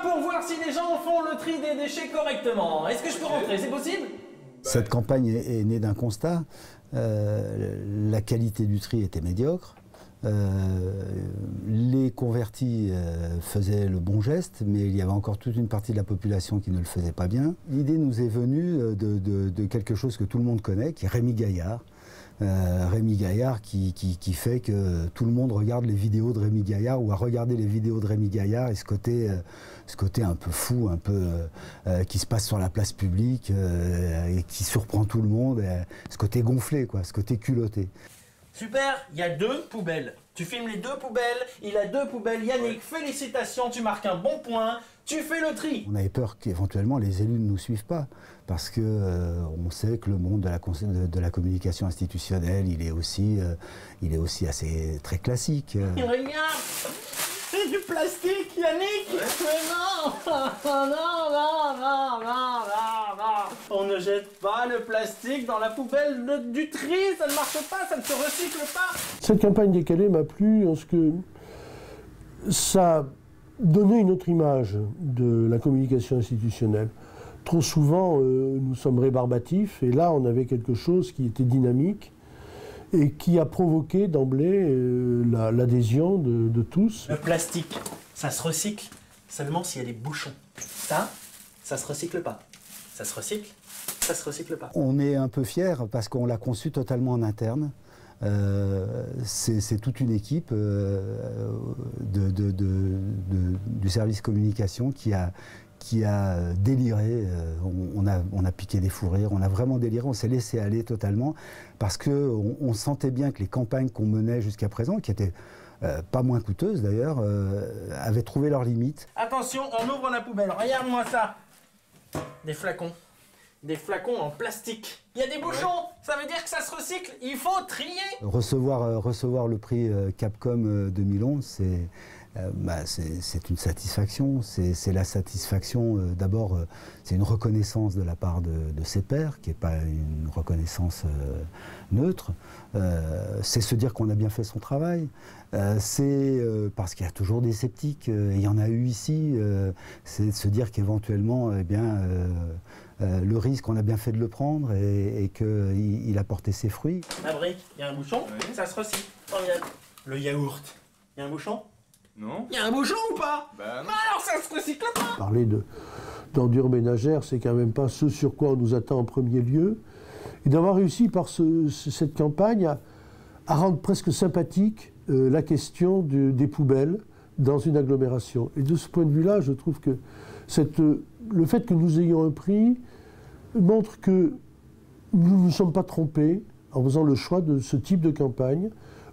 pour voir si les gens font le tri des déchets correctement. Est-ce que je peux rentrer? C'est possible? Cette campagne est née d'un constat. La qualité du tri était médiocre. Les convertis faisaient le bon geste, mais il y avait encore toute une partie de la population qui ne le faisait pas bien. L'idée nous est venue de quelque chose que tout le monde connaît, qui est Rémi Gaillard. Rémi Gaillard qui fait que tout le monde regarde les vidéos de Rémi Gaillard ou a regardé les vidéos de Rémi Gaillard, et ce côté un peu fou, un peu qui se passe sur la place publique et qui surprend tout le monde, ce côté gonflé, quoi, ce côté culotté. Super, il y a 2 poubelles. Tu filmes les 2 poubelles, il a 2 poubelles. Yannick, félicitations, tu marques un bon point. Tu fais le tri. On avait peur qu'éventuellement les élus ne nous suivent pas, parce que on sait que le monde de la communication institutionnelle, il est aussi assez très classique. Regarde, c'est du plastique, Yannick. Ouais. Mais non, non. On ne jette pas le plastique dans la poubelle du tri, ça ne marche pas, ça ne se recycle pas. Cette campagne décalée m'a plu parce que ça donnait une autre image de la communication institutionnelle. Trop souvent, nous sommes rébarbatifs, et là, on avait quelque chose qui était dynamique et qui a provoqué d'emblée l'adhésion de tous. Le plastique, ça se recycle seulement s'il y a des bouchons. Ça se recycle pas. Ça se recycle, ça se recycle pas. On est un peu fiers parce qu'on l'a conçu totalement en interne. C'est toute une équipe du service communication qui a déliré. On a piqué des fous rires, on a vraiment déliré, on s'est laissé aller totalement parce qu'on sentait bien que les campagnes qu'on menait jusqu'à présent, qui étaient pas moins coûteuses d'ailleurs, avaient trouvé leurs limites. Attention, on ouvre la poubelle, regarde-moi ça. Des flacons. Des flacons en plastique. Il y a des bouchons, ça veut dire que ça se recycle, il faut trier. Recevoir le prix Capcom 2011, c'est une satisfaction. C'est la satisfaction, d'abord, c'est une reconnaissance de la part de ses pairs, qui n'est pas une reconnaissance neutre. C'est se dire qu'on a bien fait son travail. C'est parce qu'il y a toujours des sceptiques, et il y en a eu ici. C'est de se dire qu'éventuellement, eh bien, le risque, on a bien fait de le prendre et qu'il a porté ses fruits. La brique, il y a un bouchon, ça se recycle. Formidable. Le yaourt, il y a un bouchon? Non. Il y a un bouchon ou pas? Bah non. Alors ça se recycle pas. Parler d'ordures ménagères, c'est quand même pas ce sur quoi on nous attend en premier lieu. Et d'avoir réussi par cette campagne à rendre presque sympathique la question des poubelles dans une agglomération. Et de ce point de vue-là, je trouve que le fait que nous ayons un prix montre que nous ne nous sommes pas trompés en faisant le choix de ce type de campagne,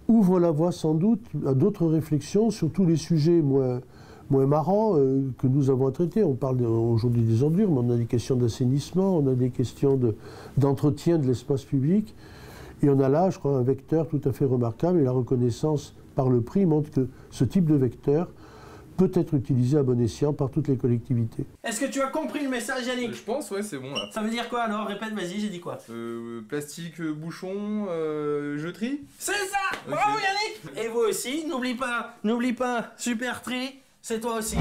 ouvre la voie sans doute à d'autres réflexions sur tous les sujets moins marrants que nous avons à traiter. On parle aujourd'hui des ordures, mais on a des questions d'assainissement, on a des questions d'entretien de l'espace public, et on a là, je crois, un vecteur tout à fait remarquable, et la reconnaissance par le prix montre que ce type de vecteur peut être utilisé à bon escient par toutes les collectivités. Est-ce que tu as compris le message, Yannick? Je pense, ouais, c'est bon là. Ça veut dire quoi alors? Répète, vas-y, j'ai dit quoi? Plastique, bouchon, je trie. C'est ça. Okay. Bravo Yannick. Et vous aussi, n'oublie pas, super tri, c'est toi aussi.